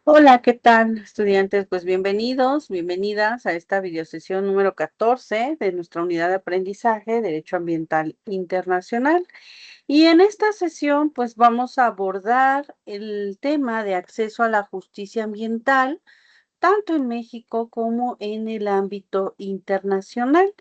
Hola, ¿qué tal, estudiantes? Pues bienvenidos, bienvenidas a esta videosesión número 14 de nuestra unidad de aprendizaje, Derecho Ambiental Internacional. Y en esta sesión, pues vamos a abordar el tema de acceso a la justicia ambiental, tanto en México como en el ámbito internacional.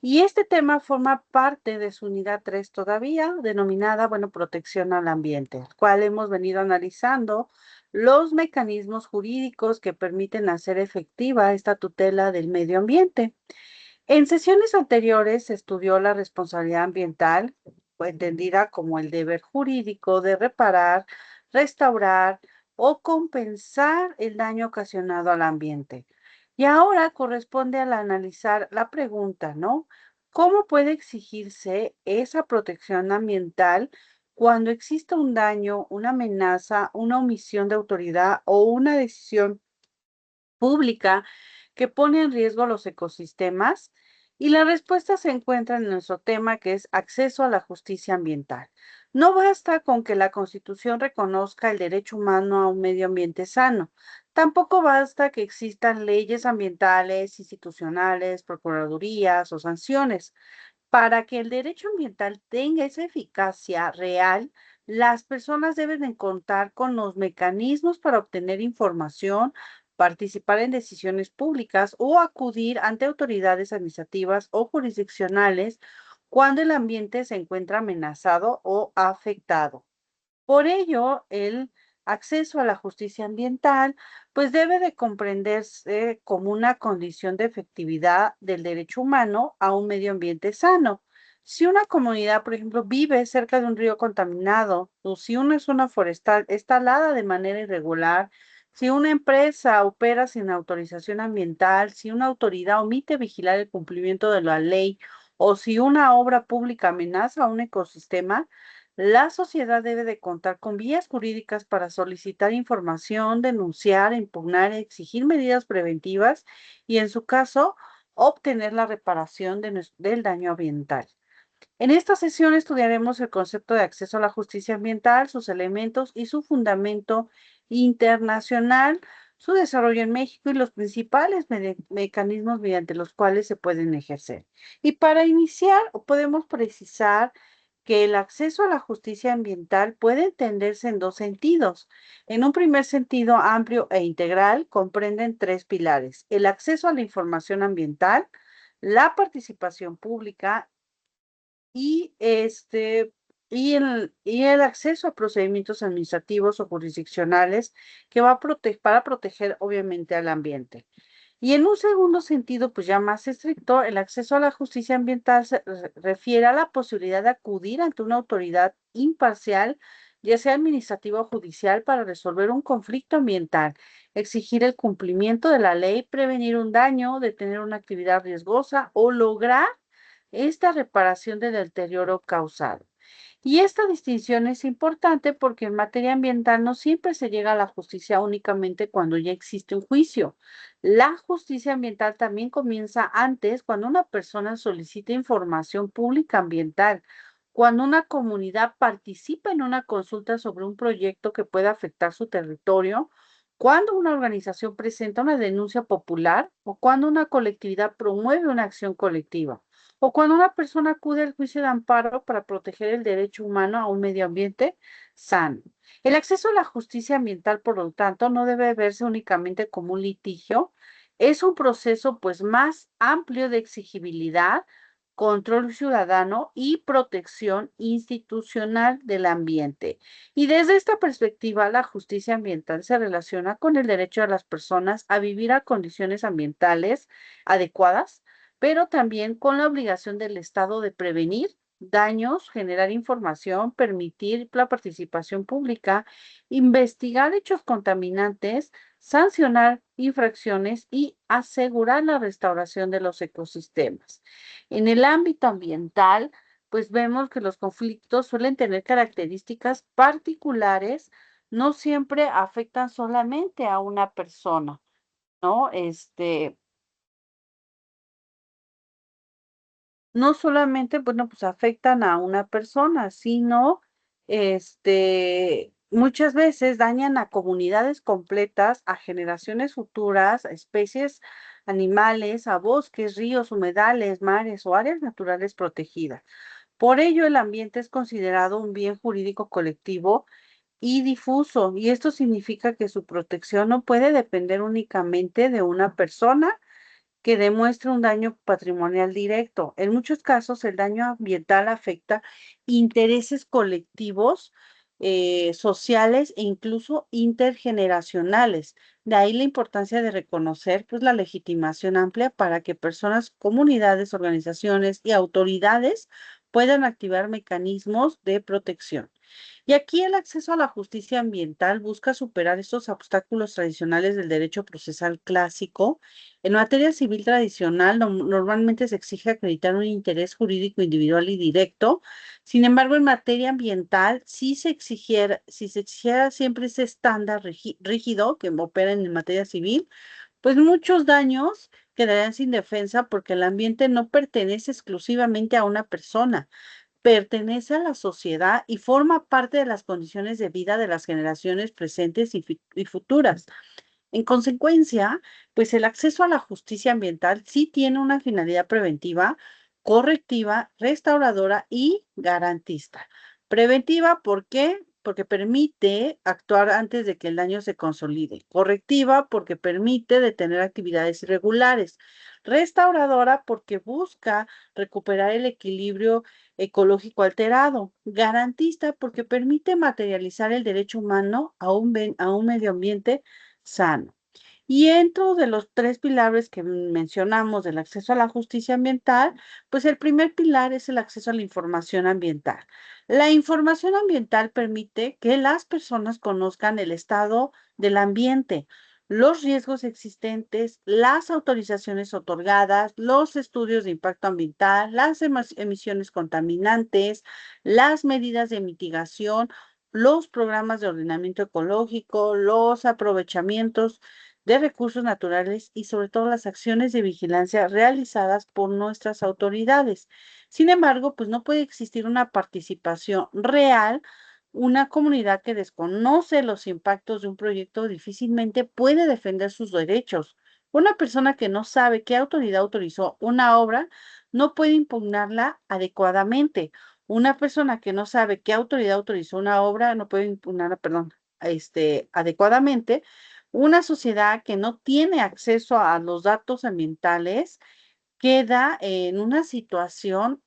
Y este tema forma parte de su unidad 3 todavía, denominada, bueno, protección al ambiente, el cual hemos venido analizando los mecanismos jurídicos que permiten hacer efectiva esta tutela del medio ambiente. En sesiones anteriores se estudió la responsabilidad ambiental, entendida como el deber jurídico de reparar, restaurar o compensar el daño ocasionado al ambiente. Y ahora corresponde al analizar la pregunta, ¿no? ¿Cómo puede exigirse esa protección ambiental cuando exista un daño, una amenaza, una omisión de autoridad o una decisión pública que pone en riesgo los ecosistemas? Y la respuesta se encuentra en nuestro tema, que es acceso a la justicia ambiental. No basta con que la Constitución reconozca el derecho humano a un medio ambiente sano. Tampoco basta que existan leyes ambientales, institucionales, procuradurías o sanciones. Para que el derecho ambiental tenga esa eficacia real, las personas deben de contar con los mecanismos para obtener información, participar en decisiones públicas o acudir ante autoridades administrativas o jurisdiccionales cuando el ambiente se encuentra amenazado o afectado. Por ello, el acceso a la justicia ambiental, pues debe de comprenderse como una condición de efectividad del derecho humano a un medio ambiente sano. Si una comunidad, por ejemplo, vive cerca de un río contaminado, o si una zona forestal está talada de manera irregular, si una empresa opera sin autorización ambiental, si una autoridad omite vigilar el cumplimiento de la ley, o si una obra pública amenaza a un ecosistema, la sociedad debe de contar con vías jurídicas para solicitar información, denunciar, impugnar, exigir medidas preventivas y, en su caso, obtener la reparación del daño ambiental. En esta sesión estudiaremos el concepto de acceso a la justicia ambiental, sus elementos y su fundamento internacional, su desarrollo en México y los principales mecanismos mediante los cuales se pueden ejercer. Y para iniciar, podemos precisar que el acceso a la justicia ambiental puede entenderse en dos sentidos. En un primer sentido amplio e integral, comprenden tres pilares: el acceso a la información ambiental, la participación pública y el acceso a procedimientos administrativos o jurisdiccionales que va a para proteger obviamente al ambiente. Y en un segundo sentido, pues ya más estricto, el acceso a la justicia ambiental se refiere a la posibilidad de acudir ante una autoridad imparcial, ya sea administrativa o judicial, para resolver un conflicto ambiental, exigir el cumplimiento de la ley, prevenir un daño, detener una actividad riesgosa o lograr esta reparación del deterioro causado. Y esta distinción es importante porque en materia ambiental no siempre se llega a la justicia únicamente cuando ya existe un juicio. La justicia ambiental también comienza antes, cuando una persona solicita información pública ambiental, cuando una comunidad participa en una consulta sobre un proyecto que pueda afectar su territorio, cuando una organización presenta una denuncia popular o cuando una colectividad promueve una acción colectiva, o cuando una persona acude al juicio de amparo para proteger el derecho humano a un medio ambiente sano. El acceso a la justicia ambiental, por lo tanto, no debe verse únicamente como un litigio, es un proceso pues más amplio de exigibilidad, control ciudadano y protección institucional del ambiente. Y desde esta perspectiva, la justicia ambiental se relaciona con el derecho de las personas a vivir a condiciones ambientales adecuadas, pero también con la obligación del Estado de prevenir daños, generar información, permitir la participación pública, investigar hechos contaminantes, sancionar infracciones y asegurar la restauración de los ecosistemas. En el ámbito ambiental, pues vemos que los conflictos suelen tener características particulares, no siempre afectan solamente a una persona, ¿no? No solamente, bueno, pues afectan a una persona, sino, este, muchas veces dañan a comunidades completas, a generaciones futuras, a especies animales, a bosques, ríos, humedales, mares o áreas naturales protegidas. Por ello, el ambiente es considerado un bien jurídico colectivo y difuso, y esto significa que su protección no puede depender únicamente de una persona que demuestre un daño patrimonial directo. En muchos casos, el daño ambiental afecta intereses colectivos, sociales e incluso intergeneracionales. De ahí la importancia de reconocer pues, la legitimación amplia para que personas, comunidades, organizaciones y autoridades puedan activar mecanismos de protección. Y aquí el acceso a la justicia ambiental busca superar estos obstáculos tradicionales del derecho procesal clásico. En materia civil tradicional, normalmente se exige acreditar un interés jurídico individual y directo. Sin embargo, en materia ambiental, si se exigiera siempre ese estándar rígido que opera en materia civil, pues muchos daños quedarían sin defensa porque el ambiente no pertenece exclusivamente a una persona, pertenece a la sociedad y forma parte de las condiciones de vida de las generaciones presentes y futuras. En consecuencia, pues el acceso a la justicia ambiental sí tiene una finalidad preventiva, correctiva, restauradora y garantista. Preventiva, ¿por qué? Porque permite actuar antes de que el daño se consolide. Correctiva, porque permite detener actividades irregulares. Restauradora, porque busca recuperar el equilibrio ecológico alterado. Garantista, porque permite materializar el derecho humano a un medio ambiente sano. Y dentro de los tres pilares que mencionamos del acceso a la justicia ambiental, pues el primer pilar es el acceso a la información ambiental. La información ambiental permite que las personas conozcan el estado del ambiente, los riesgos existentes, las autorizaciones otorgadas, los estudios de impacto ambiental, las emisiones contaminantes, las medidas de mitigación, los programas de ordenamiento ecológico, los aprovechamientos de recursos naturales y sobre todo las acciones de vigilancia realizadas por nuestras autoridades. Sin embargo, pues no puede existir una participación real. Una comunidad que desconoce los impactos de un proyecto difícilmente puede defender sus derechos. Una persona que no sabe qué autoridad autorizó una obra no puede impugnarla adecuadamente. Una persona que no sabe qué autoridad autorizó una obra no puede impugnarla, perdón, adecuadamente. Una sociedad que no tiene acceso a los datos ambientales queda en una situación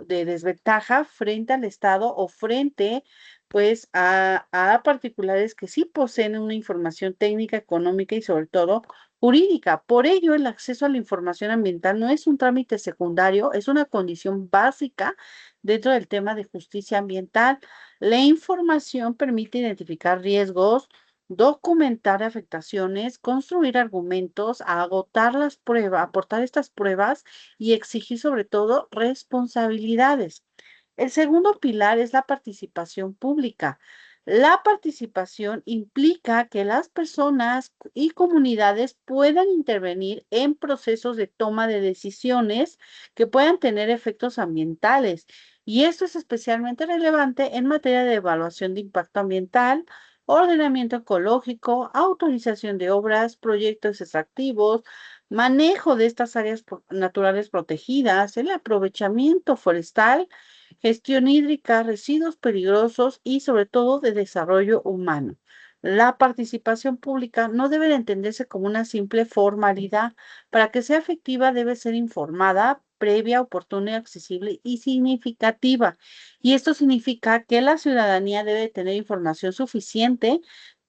de desventaja frente al Estado o frente, pues, a particulares que sí poseen una información técnica, económica y sobre todo jurídica. Por ello, el acceso a la información ambiental no es un trámite secundario, es una condición básica dentro del tema de justicia ambiental. La información permite identificar riesgos, documentar afectaciones, construir argumentos, agotar las pruebas, aportar estas pruebas y exigir sobre todo responsabilidades. El segundo pilar es la participación pública. La participación implica que las personas y comunidades puedan intervenir en procesos de toma de decisiones que puedan tener efectos ambientales. Y esto es especialmente relevante en materia de evaluación de impacto ambiental, ordenamiento ecológico, autorización de obras, proyectos extractivos, manejo de estas áreas naturales protegidas, el aprovechamiento forestal, gestión hídrica, residuos peligrosos y sobre todo de desarrollo humano. La participación pública no debe de entenderse como una simple formalidad. Para que sea efectiva debe ser informada, previa, oportuna, y accesible y significativa. Y esto significa que la ciudadanía debe tener información suficiente,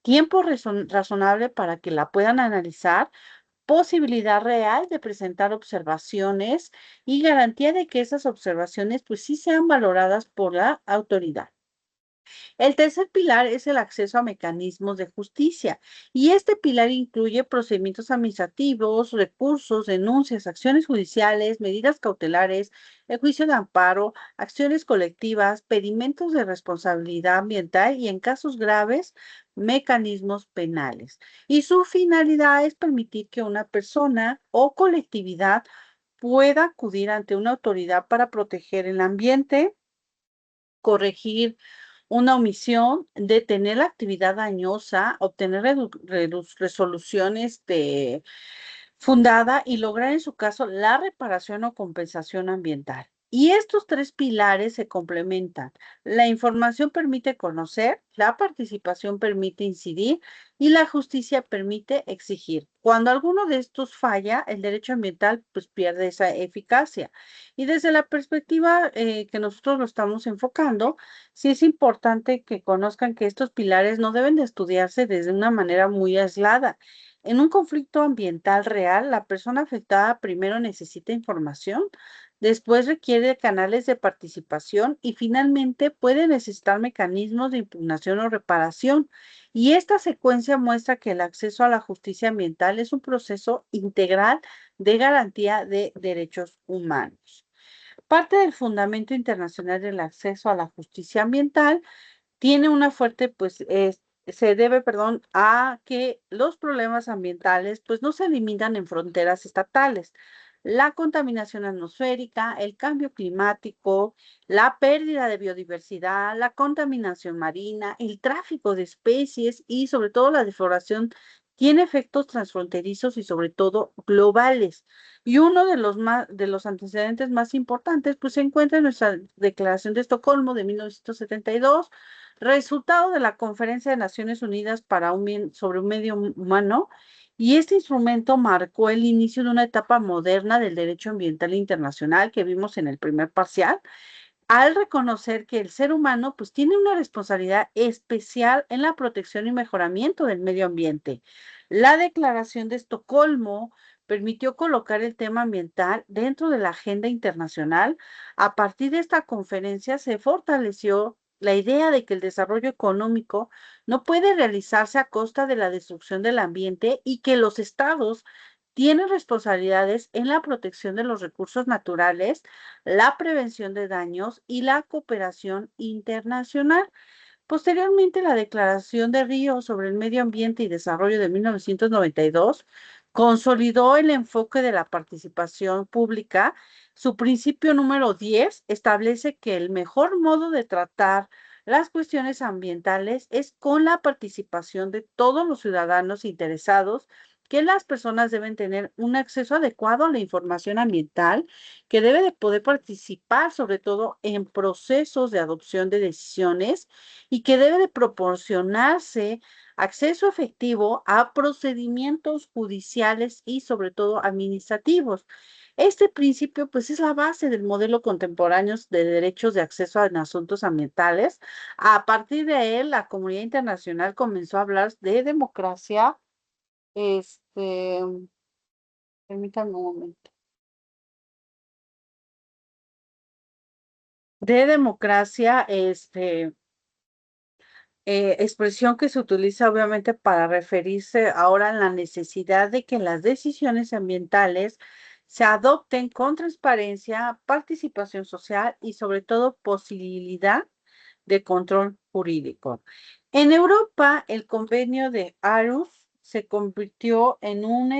tiempo razonable para que la puedan analizar, posibilidad real de presentar observaciones y garantía de que esas observaciones pues sí sean valoradas por la autoridad. El tercer pilar es el acceso a mecanismos de justicia y este pilar incluye procedimientos administrativos, recursos, denuncias, acciones judiciales, medidas cautelares, el juicio de amparo, acciones colectivas, pedimentos de responsabilidad ambiental y en casos graves, mecanismos penales. Y su finalidad es permitir que una persona o colectividad pueda acudir ante una autoridad para proteger el ambiente, corregir una omisión, detener la actividad dañosa, obtener resoluciones fundada y lograr en su caso la reparación o compensación ambiental. Y estos tres pilares se complementan. La información permite conocer, la participación permite incidir y la justicia permite exigir. Cuando alguno de estos falla, el derecho ambiental pues pierde esa eficacia. Y desde la perspectiva que nosotros lo estamos enfocando, sí es importante que conozcan que estos pilares no deben de estudiarse desde una manera muy aislada. En un conflicto ambiental real, la persona afectada primero necesita información, después requiere canales de participación y finalmente puede necesitar mecanismos de impugnación o reparación. Y esta secuencia muestra que el acceso a la justicia ambiental es un proceso integral de garantía de derechos humanos. Parte del fundamento internacional del acceso a la justicia ambiental tiene una fuerte, se debe, perdón, a que los problemas ambientales, pues no se limitan en fronteras estatales. La contaminación atmosférica, el cambio climático, la pérdida de biodiversidad, la contaminación marina, el tráfico de especies y sobre todo la deforestación tiene efectos transfronterizos y sobre todo globales. Y uno de los antecedentes más importantes, pues se encuentra en nuestra Declaración de Estocolmo de 1972, resultado de la Conferencia de Naciones Unidas sobre un medio humano, y este instrumento marcó el inicio de una etapa moderna del derecho ambiental internacional que vimos en el primer parcial, al reconocer que el ser humano pues tiene una responsabilidad especial en la protección y mejoramiento del medio ambiente. La Declaración de Estocolmo permitió colocar el tema ambiental dentro de la agenda internacional. A partir de esta conferencia se fortaleció la idea de que el desarrollo económico no puede realizarse a costa de la destrucción del ambiente y que los estados tienen responsabilidades en la protección de los recursos naturales, la prevención de daños y la cooperación internacional. Posteriormente, la Declaración de Río sobre el Medio Ambiente y Desarrollo de 1992 consolidó el enfoque de la participación pública. Su principio número 10 establece que el mejor modo de tratar las cuestiones ambientales es con la participación de todos los ciudadanos interesados, que las personas deben tener un acceso adecuado a la información ambiental, que debe de poder participar sobre todo en procesos de adopción de decisiones y que debe de proporcionarse acceso efectivo a procedimientos judiciales y sobre todo administrativos. Este principio, pues, es la base del modelo contemporáneo de derechos de acceso en asuntos ambientales. A partir de él, la comunidad internacional comenzó a hablar de democracia, este, permítanme un momento, de democracia, expresión que se utiliza obviamente para referirse ahora a la necesidad de que las decisiones ambientales se adopten con transparencia, participación social y sobre todo posibilidad de control jurídico. En Europa, el convenio de Aarhus se convirtió en un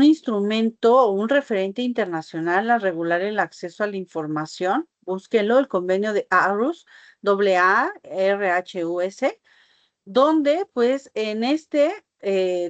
instrumento o un referente internacional a regular el acceso a la información. Búsquenlo, el convenio de Aarhus, AARHUS, donde pues en este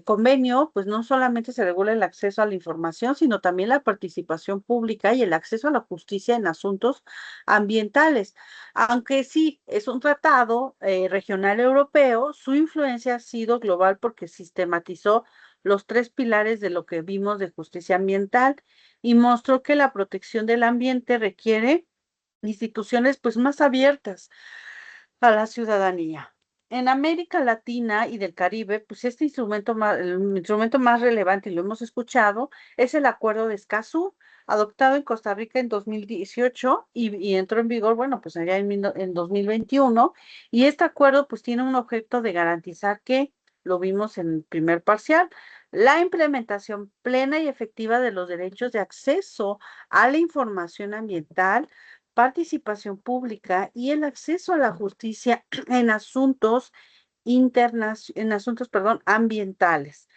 convenio pues no solamente se regula el acceso a la información, sino también la participación pública y el acceso a la justicia en asuntos ambientales. Aunque sí es un tratado regional europeo, su influencia ha sido global porque sistematizó los tres pilares de lo que vimos de justicia ambiental y mostró que la protección del ambiente requiere instituciones pues más abiertas a la ciudadanía. En América Latina y del Caribe, pues el instrumento más relevante, y lo hemos escuchado, es el Acuerdo de Escazú, adoptado en Costa Rica en 2018 y entró en vigor, bueno, pues allá en 2021. Y este acuerdo pues tiene un objeto de garantizar que, lo vimos en el primer parcial, la implementación plena y efectiva de los derechos de acceso a la información ambiental, participación pública y el acceso a la justicia en perdón, ambientales.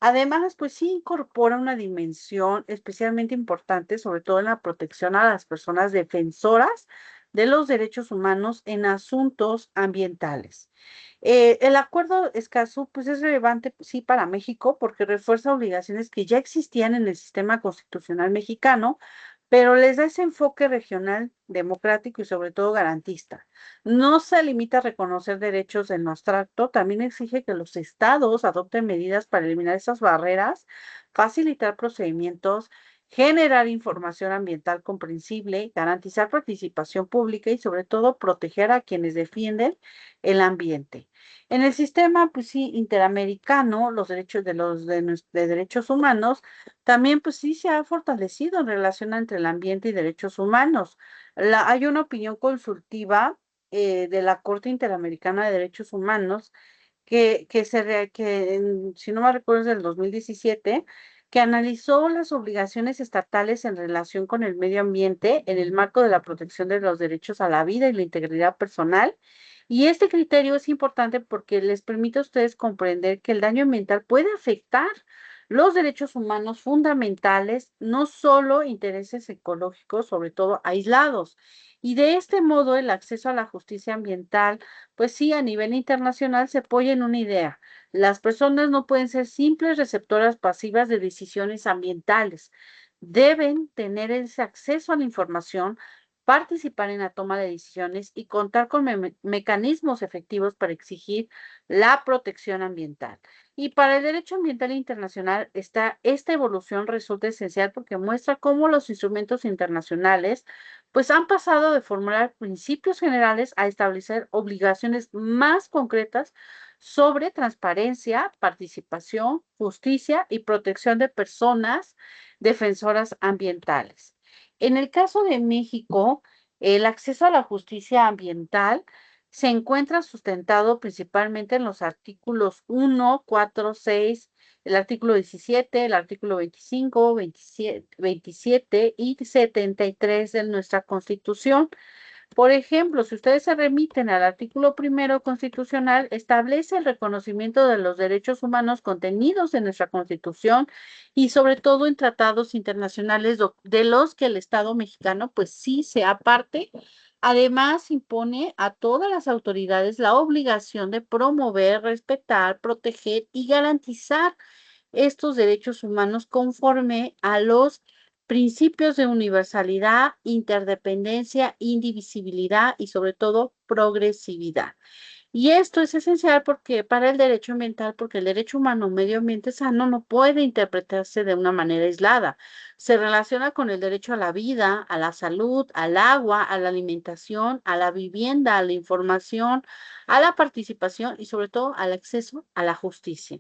Además, pues sí incorpora una dimensión especialmente importante, sobre todo en la protección a las personas defensoras de los derechos humanos en asuntos ambientales. El acuerdo Escazú, pues es relevante, pues, sí, para México, porque refuerza obligaciones que ya existían en el sistema constitucional mexicano, pero les da ese enfoque regional, democrático y sobre todo garantista. No se limita a reconocer derechos en lo abstracto, también exige que los estados adopten medidas para eliminar esas barreras, facilitar procedimientos, generar información ambiental comprensible, garantizar participación pública y sobre todo proteger a quienes defienden el ambiente. En el sistema, pues sí, interamericano, los derechos de derechos humanos, también, pues sí, se ha fortalecido en relación entre el ambiente y derechos humanos. Hay una opinión consultiva de la Corte Interamericana de Derechos Humanos si no me recuerdo, es del 2017, que analizó las obligaciones estatales en relación con el medio ambiente en el marco de la protección de los derechos a la vida y la integridad personal. Y este criterio es importante porque les permite a ustedes comprender que el daño ambiental puede afectar los derechos humanos fundamentales, no solo intereses ecológicos, sobre todo aislados. Y de este modo, el acceso a la justicia ambiental, pues sí, a nivel internacional se apoya en una idea. Las personas no pueden ser simples receptoras pasivas de decisiones ambientales. Deben tener ese acceso a la información, participar en la toma de decisiones y contar con mecanismos efectivos para exigir la protección ambiental. Y para el derecho ambiental internacional, esta evolución resulta esencial porque muestra cómo los instrumentos internacionales pues han pasado de formular principios generales a establecer obligaciones más concretas sobre transparencia, participación, justicia y protección de personas defensoras ambientales. En el caso de México, el acceso a la justicia ambiental se encuentra sustentado principalmente en los artículos 1, 4, 6, el artículo 17, el artículo 25, 27 y 73 de nuestra Constitución. Por ejemplo, si ustedes se remiten al artículo primero constitucional, establece el reconocimiento de los derechos humanos contenidos en nuestra Constitución y sobre todo en tratados internacionales de los que el Estado mexicano pues sí sea parte. Además, impone a todas las autoridades la obligación de promover, respetar, proteger y garantizar estos derechos humanos conforme a los principios de universalidad, interdependencia, indivisibilidad y sobre todo progresividad. Y esto es esencial porque para el derecho ambiental, porque el derecho humano, medio ambiente sano, no puede interpretarse de una manera aislada. Se relaciona con el derecho a la vida, a la salud, al agua, a la alimentación, a la vivienda, a la información, a la participación y sobre todo al acceso a la justicia.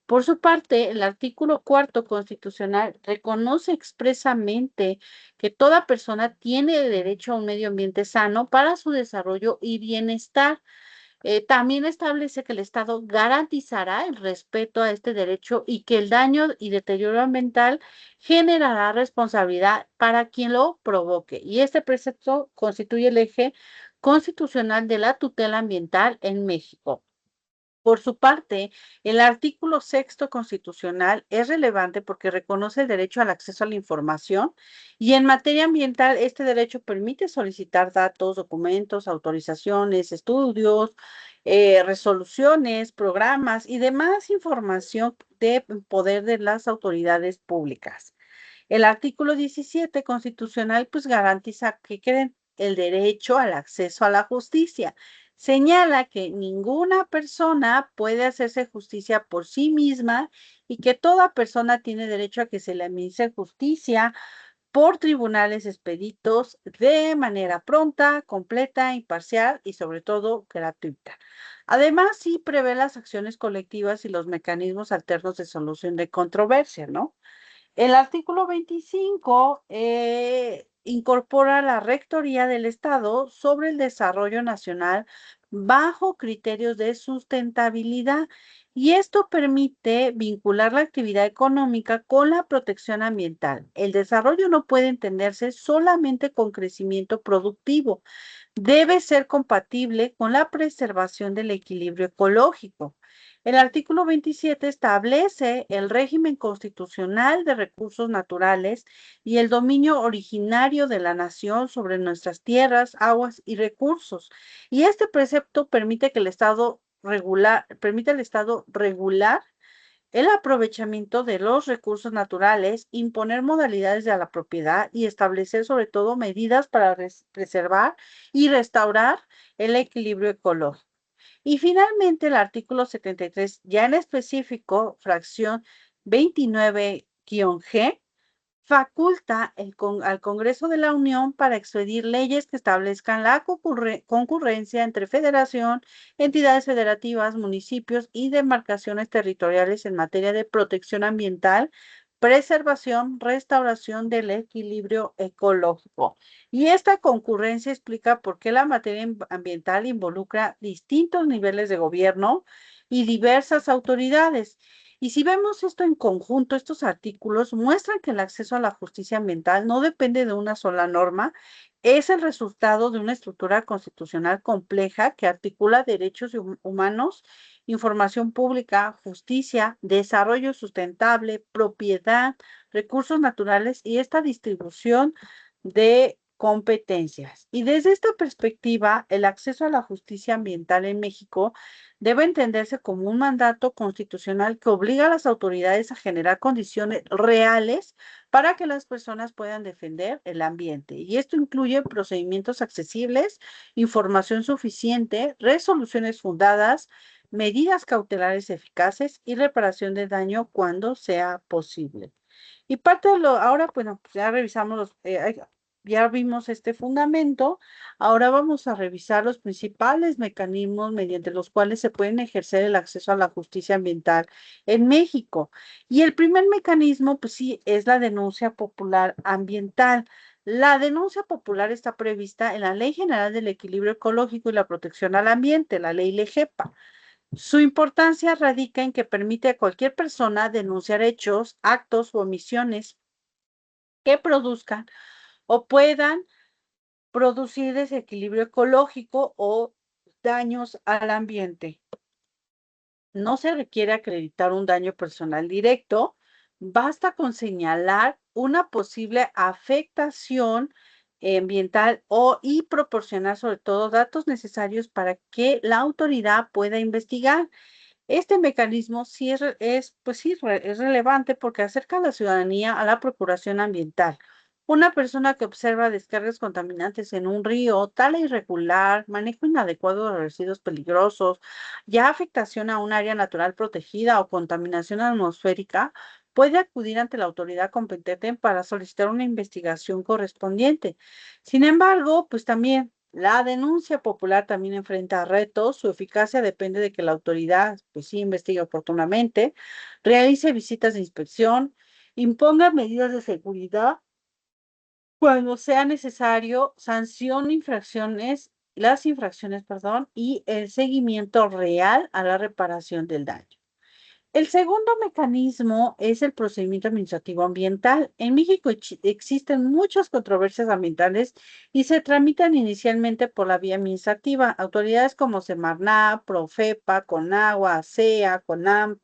Por su parte, el artículo cuarto constitucional reconoce expresamente que toda persona tiene derecho a un medio ambiente sano para su desarrollo y bienestar. También establece que el Estado garantizará el respeto a este derecho y que el daño y deterioro ambiental generará responsabilidad para quien lo provoque. Y este precepto constituye el eje constitucional de la tutela ambiental en México. Por su parte, el artículo sexto constitucional es relevante porque reconoce el derecho al acceso a la información y en materia ambiental este derecho permite solicitar datos, documentos, autorizaciones, estudios, resoluciones, programas y demás información de poder de las autoridades públicas. El artículo 17 constitucional pues garantiza que queden el derecho al acceso a la justicia. Señala que ninguna persona puede hacerse justicia por sí misma y que toda persona tiene derecho a que se le administre justicia por tribunales expeditos de manera pronta, completa, imparcial y sobre todo gratuita. Además, sí prevé las acciones colectivas y los mecanismos alternos de solución de controversia, ¿no? El artículo 25 incorpora la Rectoría del Estado sobre el desarrollo nacional bajo criterios de sustentabilidad y esto permite vincular la actividad económica con la protección ambiental. El desarrollo no puede entenderse solamente con crecimiento productivo, debe ser compatible con la preservación del equilibrio ecológico. El artículo 27 establece el régimen constitucional de recursos naturales y el dominio originario de la nación sobre nuestras tierras, aguas y recursos. Y este precepto permite que el Estado permite al Estado regular el aprovechamiento de los recursos naturales, imponer modalidades de la propiedad y establecer sobre todo medidas para preservar y restaurar el equilibrio ecológico. Y finalmente el artículo 73, ya en específico, fracción 29-G, faculta al Congreso de la Unión para expedir leyes que establezcan la concurrencia entre federación, entidades federativas, municipios y demarcaciones territoriales en materia de protección ambiental, preservación, restauración del equilibrio ecológico. Y esta concurrencia explica por qué la materia ambiental involucra distintos niveles de gobierno y diversas autoridades. Y si vemos esto en conjunto, estos artículos muestran que el acceso a la justicia ambiental no depende de una sola norma, es el resultado de una estructura constitucional compleja que articula derechos humanos, información pública, justicia, desarrollo sustentable, propiedad, recursos naturales y esta distribución de competencias. Y desde esta perspectiva, el acceso a la justicia ambiental en México debe entenderse como un mandato constitucional que obliga a las autoridades a generar condiciones reales para que las personas puedan defender el ambiente. Y esto incluye procedimientos accesibles, información suficiente, resoluciones fundadas, medidas cautelares eficaces y reparación de daño cuando sea posible. Y parte de ahora, bueno, pues ya revisamos ya vimos este fundamento, ahora vamos a revisar los principales mecanismos mediante los cuales se pueden ejercer el acceso a la justicia ambiental en México. Y el primer mecanismo, pues sí, es la denuncia popular ambiental. La denuncia popular está prevista en la Ley General del Equilibrio Ecológico y la Protección al Ambiente, la Ley LEGEPA. Su importancia radica en que permite a cualquier persona denunciar hechos, actos o omisiones que produzcan o puedan producir desequilibrio ecológico o daños al ambiente. No se requiere acreditar un daño personal directo, basta con señalar una posible afectación ambiental y proporcionar sobre todo datos necesarios para que la autoridad pueda investigar. Este mecanismo sí pues sí, es relevante porque acerca a la ciudadanía a la procuración ambiental. Una persona que observa descargas contaminantes en un río, tala irregular, manejo inadecuado de residuos peligrosos, ya afectación a un área natural protegida o contaminación atmosférica, puede acudir ante la autoridad competente para solicitar una investigación correspondiente. Sin embargo, pues también la denuncia popular también enfrenta retos, su eficacia depende de que la autoridad, pues sí, investigue oportunamente, realice visitas de inspección, imponga medidas de seguridad cuando sea necesario, sancione las infracciones, perdón, y el seguimiento real a la reparación del daño. El segundo mecanismo es el procedimiento administrativo ambiental. En México existen muchas controversias ambientales y se tramitan inicialmente por la vía administrativa. Autoridades como Semarnat, Profepa, Conagua, SEA, CONAMP,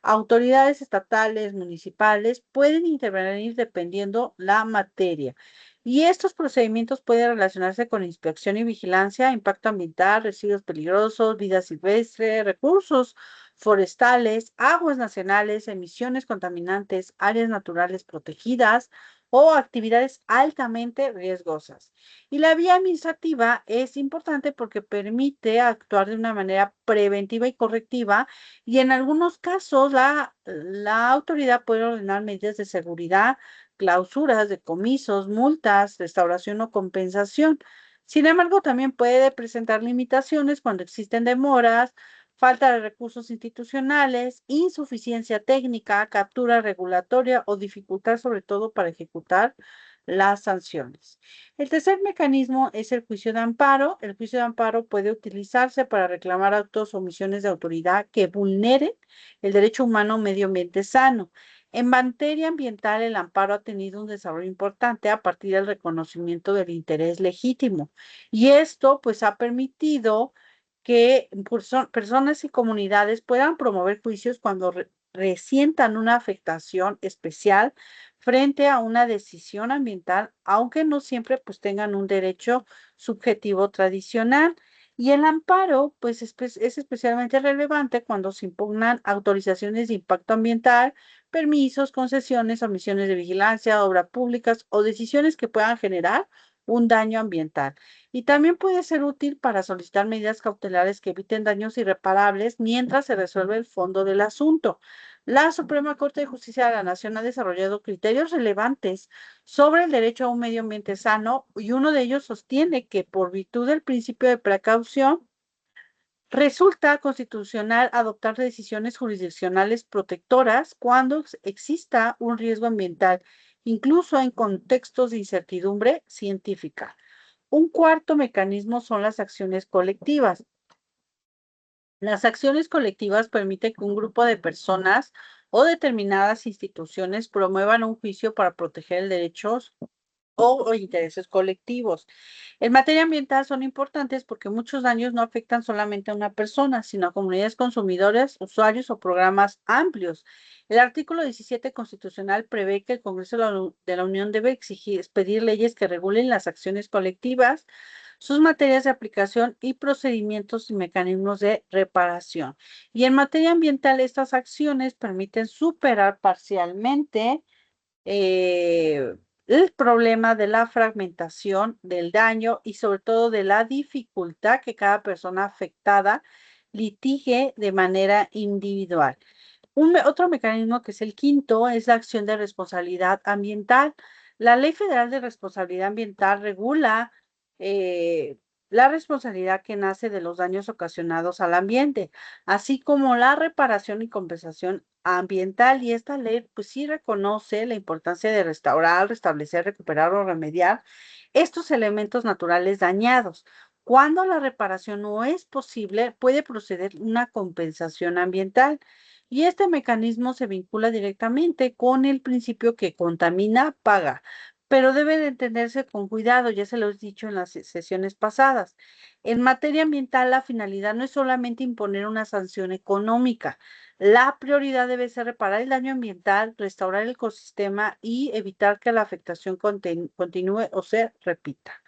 autoridades estatales, municipales pueden intervenir dependiendo la materia. Y estos procedimientos pueden relacionarse con inspección y vigilancia, impacto ambiental, residuos peligrosos, vida silvestre, recursos forestales, aguas nacionales, emisiones contaminantes, áreas naturales protegidas o actividades altamente riesgosas. Y la vía administrativa es importante porque permite actuar de una manera preventiva y correctiva y en algunos casos la autoridad puede ordenar medidas de seguridad, clausuras, decomisos, multas, restauración o compensación. Sin embargo, también puede presentar limitaciones cuando existen demoras, falta de recursos institucionales, insuficiencia técnica, captura regulatoria o dificultad sobre todo para ejecutar las sanciones. El tercer mecanismo es el juicio de amparo. El juicio de amparo puede utilizarse para reclamar actos o omisiones de autoridad que vulneren el derecho humano a un medio ambiente sano. En materia ambiental, el amparo ha tenido un desarrollo importante a partir del reconocimiento del interés legítimo. Y esto, pues, ha permitido que personas y comunidades puedan promover juicios cuando resientan una afectación especial frente a una decisión ambiental, aunque no siempre pues tengan un derecho subjetivo tradicional. Y el amparo, pues, es especialmente relevante cuando se impugnan autorizaciones de impacto ambiental, permisos, concesiones, omisiones de vigilancia, obras públicas o decisiones que puedan generar un daño ambiental. Y también puede ser útil para solicitar medidas cautelares que eviten daños irreparables mientras se resuelve el fondo del asunto. La Suprema Corte de Justicia de la Nación ha desarrollado criterios relevantes sobre el derecho a un medio ambiente sano y uno de ellos sostiene que por virtud del principio de precaución, resulta constitucional adoptar decisiones jurisdiccionales protectoras cuando exista un riesgo ambiental, incluso en contextos de incertidumbre científica. Un cuarto mecanismo son las acciones colectivas. Las acciones colectivas permiten que un grupo de personas o determinadas instituciones promuevan un juicio para proteger derechos o intereses colectivos. En materia ambiental son importantes porque muchos daños no afectan solamente a una persona, sino a comunidades consumidores, usuarios o programas amplios. El artículo 17 constitucional prevé que el Congreso de la Unión debe expedir leyes que regulen las acciones colectivas, sus materias de aplicación y procedimientos y mecanismos de reparación. Y en materia ambiental, estas acciones permiten superar parcialmente eh, el problema de la fragmentación, del daño y sobre todo de la dificultad que cada persona afectada litigue de manera individual. Otro mecanismo que es el quinto es la acción de responsabilidad ambiental. La Ley Federal de Responsabilidad Ambiental regula eh, la responsabilidad que nace de los daños ocasionados al ambiente, así como la reparación y compensación ambiental. Y esta ley, pues sí reconoce la importancia de restaurar, restablecer, recuperar o remediar estos elementos naturales dañados. Cuando la reparación no es posible, puede proceder una compensación ambiental. Y este mecanismo se vincula directamente con el principio que contamina, paga, pero debe de entenderse con cuidado, ya se lo he dicho en las sesiones pasadas. En materia ambiental, la finalidad no es solamente imponer una sanción económica. La prioridad debe ser reparar el daño ambiental, restaurar el ecosistema y evitar que la afectación continúe o se repita.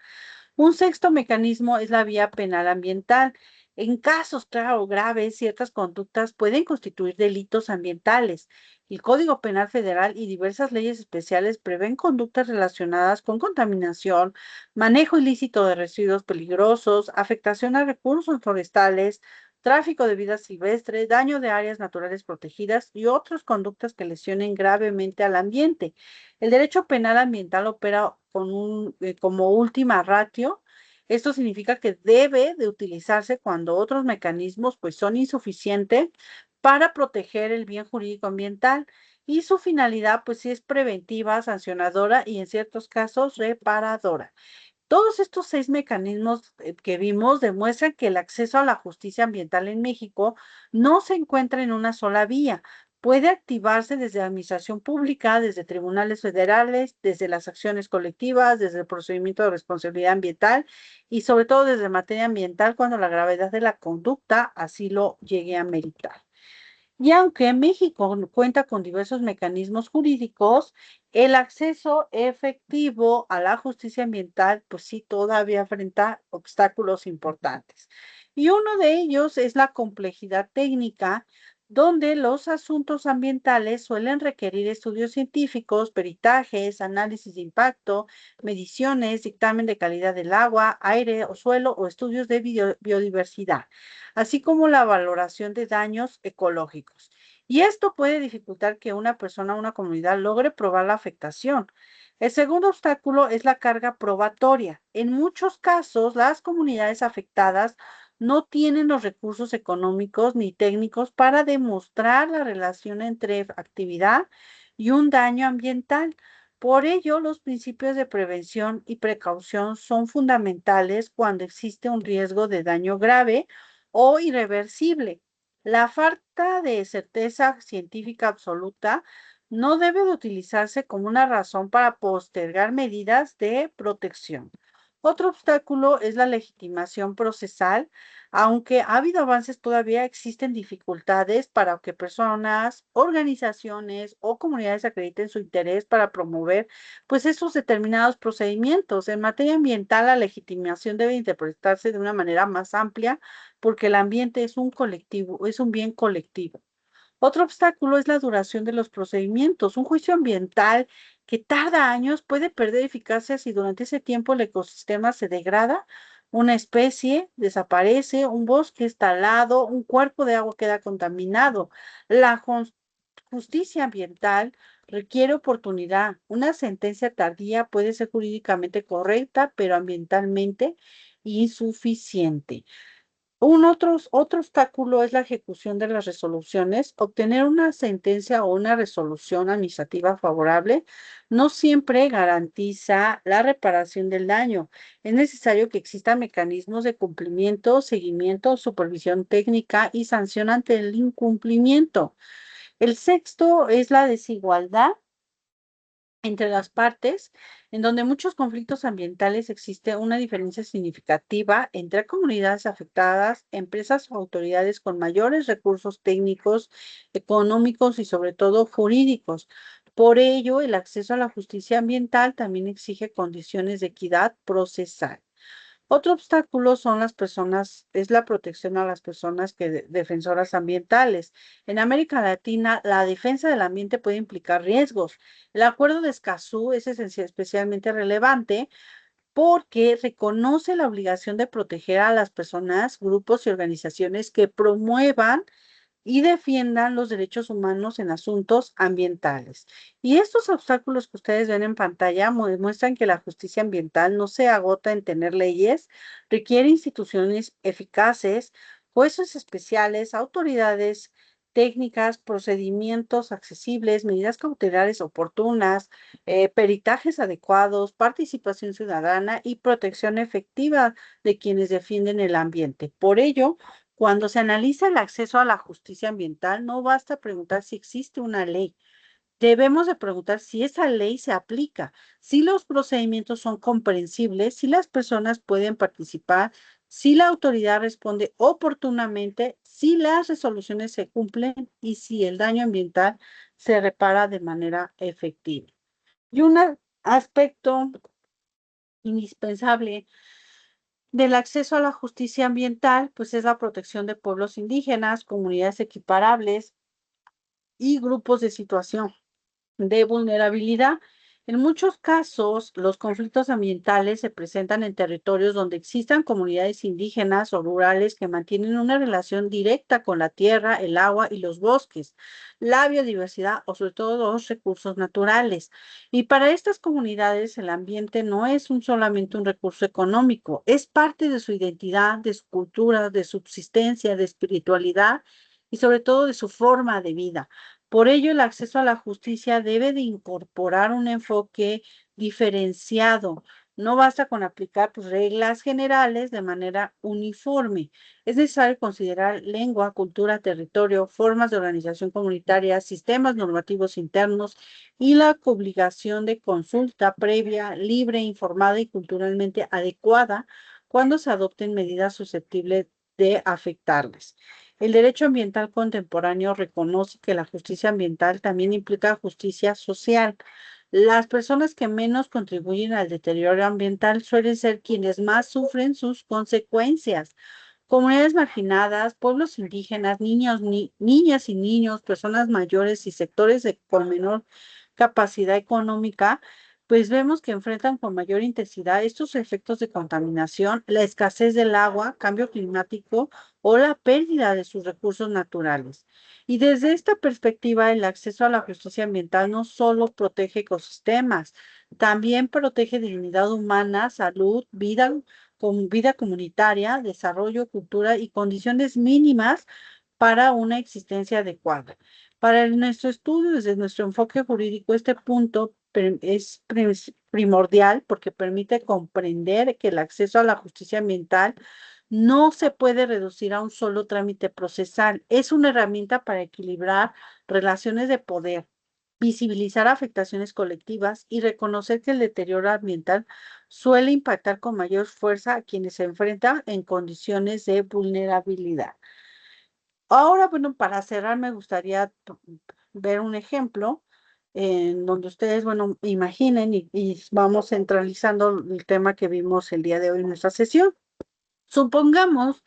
Un sexto mecanismo es la vía penal ambiental. En casos, claro, graves, ciertas conductas pueden constituir delitos ambientales. El Código Penal Federal y diversas leyes especiales prevén conductas relacionadas con contaminación, manejo ilícito de residuos peligrosos, afectación a recursos forestales, tráfico de vida silvestre, daño de áreas naturales protegidas y otras conductas que lesionen gravemente al ambiente. El derecho penal ambiental opera como última ratio. Esto significa que debe de utilizarse cuando otros mecanismos pues son insuficientes para proteger el bien jurídico ambiental y su finalidad pues sí es preventiva, sancionadora y en ciertos casos reparadora. Todos estos 6 mecanismos que vimos demuestran que el acceso a la justicia ambiental en México no se encuentra en una sola vía. Puede activarse desde la administración pública, desde tribunales federales, desde las acciones colectivas, desde el procedimiento de responsabilidad ambiental y sobre todo desde materia ambiental cuando la gravedad de la conducta así lo llegue a meritar. Y aunque México cuenta con diversos mecanismos jurídicos, el acceso efectivo a la justicia ambiental, pues sí, todavía enfrenta obstáculos importantes. Y uno de ellos es la complejidad técnica, donde los asuntos ambientales suelen requerir estudios científicos, peritajes, análisis de impacto, mediciones, dictamen de calidad del agua, aire o suelo o estudios de biodiversidad, así como la valoración de daños ecológicos. Y esto puede dificultar que una persona o una comunidad logre probar la afectación. El segundo obstáculo es la carga probatoria. En muchos casos, las comunidades afectadas no tienen los recursos económicos ni técnicos para demostrar la relación entre actividad y un daño ambiental. Por ello, los principios de prevención y precaución son fundamentales cuando existe un riesgo de daño grave o irreversible. La falta de certeza científica absoluta no debe de utilizarse como una razón para postergar medidas de protección. Otro obstáculo es la legitimación procesal. Aunque ha habido avances, todavía existen dificultades para que personas, organizaciones o comunidades acrediten su interés para promover pues esos determinados procedimientos. En materia ambiental, la legitimación debe interpretarse de una manera más amplia porque el ambiente es un colectivo, es un bien colectivo. Otro obstáculo es la duración de los procedimientos. Un juicio ambiental que tarda años puede perder eficacia si durante ese tiempo el ecosistema se degrada, una especie desaparece, un bosque está talado, un cuerpo de agua queda contaminado. La justicia ambiental requiere oportunidad. Una sentencia tardía puede ser jurídicamente correcta, pero ambientalmente insuficiente. Otro obstáculo es la ejecución de las resoluciones. Obtener una sentencia o una resolución administrativa favorable no siempre garantiza la reparación del daño. Es necesario que existan mecanismos de cumplimiento, seguimiento, supervisión técnica y sanción ante el incumplimiento. El sexto es la desigualdad entre las partes, en donde muchos conflictos ambientales existe una diferencia significativa entre comunidades afectadas, empresas o autoridades con mayores recursos técnicos, económicos y sobre todo jurídicos. Por ello, el acceso a la justicia ambiental también exige condiciones de equidad procesal. Otro obstáculo son las personas, es la protección a las personas defensoras ambientales. En América Latina, la defensa del ambiente puede implicar riesgos. El Acuerdo de Escazú es especialmente relevante porque reconoce la obligación de proteger a las personas, grupos y organizaciones que promuevan y defiendan los derechos humanos en asuntos ambientales. Y estos obstáculos que ustedes ven en pantalla demuestran que la justicia ambiental no se agota en tener leyes, requiere instituciones eficaces, jueces especiales, autoridades técnicas, procedimientos accesibles, medidas cautelares oportunas, peritajes adecuados, participación ciudadana y protección efectiva de quienes defienden el ambiente. Por ello, cuando se analiza el acceso a la justicia ambiental, no basta preguntar si existe una ley. Debemos de preguntar si esa ley se aplica, si los procedimientos son comprensibles, si las personas pueden participar, si la autoridad responde oportunamente, si las resoluciones se cumplen y si el daño ambiental se repara de manera efectiva. Y un aspecto indispensable del acceso a la justicia ambiental, pues es la protección de pueblos indígenas, comunidades equiparables y grupos de situación de vulnerabilidad. En muchos casos, los conflictos ambientales se presentan en territorios donde existan comunidades indígenas o rurales que mantienen una relación directa con la tierra, el agua y los bosques, la biodiversidad o sobre todo los recursos naturales. Y para estas comunidades el ambiente no es solamente un recurso económico, es parte de su identidad, de su cultura, de subsistencia, de espiritualidad y sobre todo de su forma de vida. Por ello, el acceso a la justicia debe de incorporar un enfoque diferenciado. No basta con aplicar reglas generales de manera uniforme. Es necesario considerar lengua, cultura, territorio, formas de organización comunitaria, sistemas normativos internos y la obligación de consulta previa, libre, informada y culturalmente adecuada cuando se adopten medidas susceptibles de afectarles. El derecho ambiental contemporáneo reconoce que la justicia ambiental también implica justicia social. Las personas que menos contribuyen al deterioro ambiental suelen ser quienes más sufren sus consecuencias. Comunidades marginadas, pueblos indígenas, niñas y niños, personas mayores y sectores con menor capacidad económica, pues vemos que enfrentan con mayor intensidad estos efectos de contaminación, la escasez del agua, cambio climático o la pérdida de sus recursos naturales. Y desde esta perspectiva, el acceso a la justicia ambiental no solo protege ecosistemas, también protege dignidad humana, salud, vida comunitaria, desarrollo, cultura y condiciones mínimas para una existencia adecuada. Para nuestro estudio, desde nuestro enfoque jurídico, este punto es primordial porque permite comprender que el acceso a la justicia ambiental no se puede reducir a un solo trámite procesal. Es una herramienta para equilibrar relaciones de poder, visibilizar afectaciones colectivas y reconocer que el deterioro ambiental suele impactar con mayor fuerza a quienes se enfrentan en condiciones de vulnerabilidad. Ahora, bueno, para cerrar, me gustaría ver un ejemplo en donde ustedes, bueno, imaginen y vamos centralizando el tema que vimos el día de hoy en nuestra sesión. Supongamos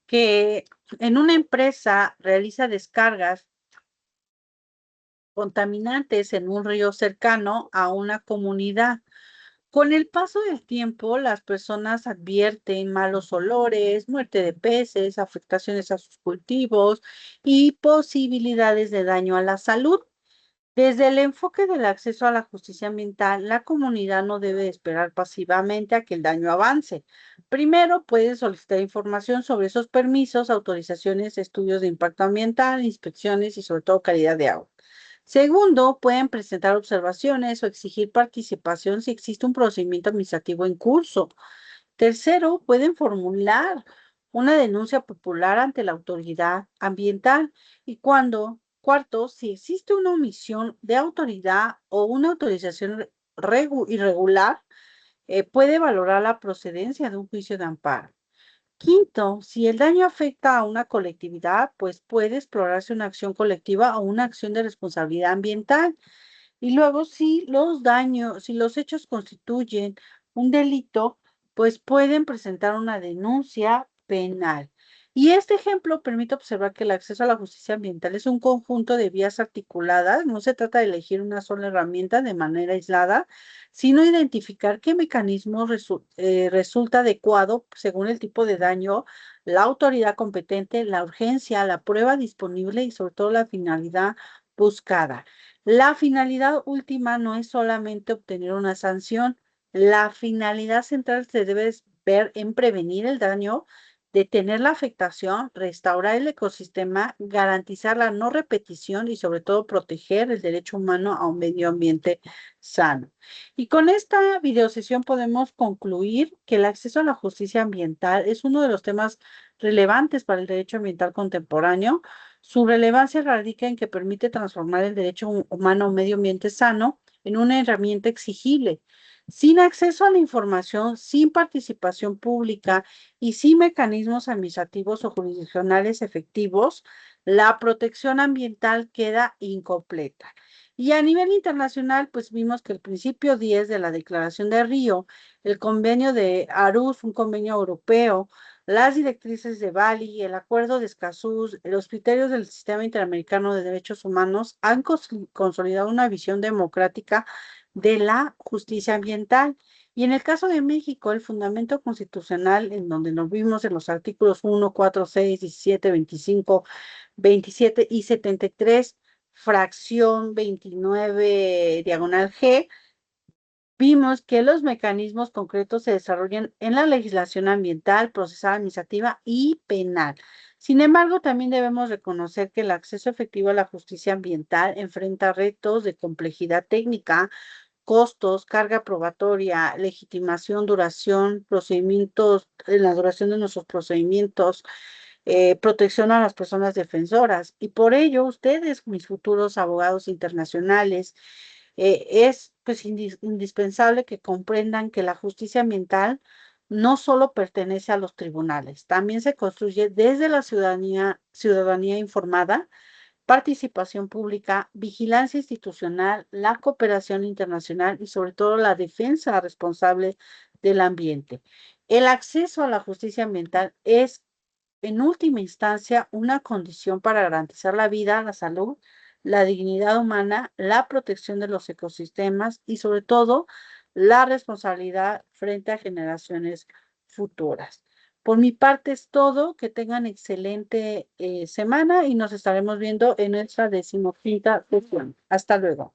que en una empresa realiza descargas contaminantes en un río cercano a una comunidad. Con el paso del tiempo, las personas advierten malos olores, muerte de peces, afectaciones a sus cultivos y posibilidades de daño a la salud. Desde el enfoque del acceso a la justicia ambiental, la comunidad no debe esperar pasivamente a que el daño avance. Primero, puede solicitar información sobre esos permisos, autorizaciones, estudios de impacto ambiental, inspecciones y sobre todo calidad de agua. Segundo, pueden presentar observaciones o exigir participación si existe un procedimiento administrativo en curso. Tercero, pueden formular una denuncia popular ante la autoridad ambiental. Y cuarto, si existe una omisión de autoridad o una autorización irregular, puede valorar la procedencia de un juicio de amparo. Quinto, si el daño afecta a una colectividad, pues puede explorarse una acción colectiva o una acción de responsabilidad ambiental. Y luego, si los hechos constituyen un delito, pues pueden presentar una denuncia penal. Y este ejemplo permite observar que el acceso a la justicia ambiental es un conjunto de vías articuladas. No se trata de elegir una sola herramienta de manera aislada, sino identificar qué mecanismo resulta adecuado según el tipo de daño, la autoridad competente, la urgencia, la prueba disponible y sobre todo la finalidad buscada. La finalidad última no es solamente obtener una sanción, la finalidad central se debe ver en prevenir el daño, detener la afectación, restaurar el ecosistema, garantizar la no repetición y sobre todo proteger el derecho humano a un medio ambiente sano. Y con esta videosesión podemos concluir que el acceso a la justicia ambiental es uno de los temas relevantes para el derecho ambiental contemporáneo. Su relevancia radica en que permite transformar el derecho humano a un medio ambiente sano en una herramienta exigible. Sin acceso a la información, sin participación pública y sin mecanismos administrativos o jurisdiccionales efectivos, la protección ambiental queda incompleta. Y a nivel internacional, pues vimos que el principio 10 de la Declaración de Río, el convenio de Aarhus, un convenio europeo, las directrices de Bali, el acuerdo de Escazú, los criterios del Sistema Interamericano de Derechos Humanos han consolidado una visión democrática de la justicia ambiental. Y en el caso de México, el fundamento constitucional, en donde nos vimos en los artículos 1, 4, 6, 17, 25, 27 y 73, fracción 29, diagonal G, vimos que los mecanismos concretos se desarrollan en la legislación ambiental, procesal, administrativa y penal. Sin embargo, también debemos reconocer que el acceso efectivo a la justicia ambiental enfrenta retos de complejidad técnica, costos, carga probatoria, legitimación, duración, procedimientos, la duración de nuestros procedimientos, protección a las personas defensoras. Y por ello, ustedes, mis futuros abogados internacionales, es pues indispensable que comprendan que la justicia ambiental no solo pertenece a los tribunales, también se construye desde la ciudadanía informada, participación pública, vigilancia institucional, la cooperación internacional y sobre todo la defensa responsable del ambiente. El acceso a la justicia ambiental es en última instancia una condición para garantizar la vida, la salud, la dignidad humana, la protección de los ecosistemas y sobre todo la responsabilidad frente a generaciones futuras. Por mi parte es todo, que tengan excelente semana y nos estaremos viendo en nuestra 15ª sesión. Hasta luego.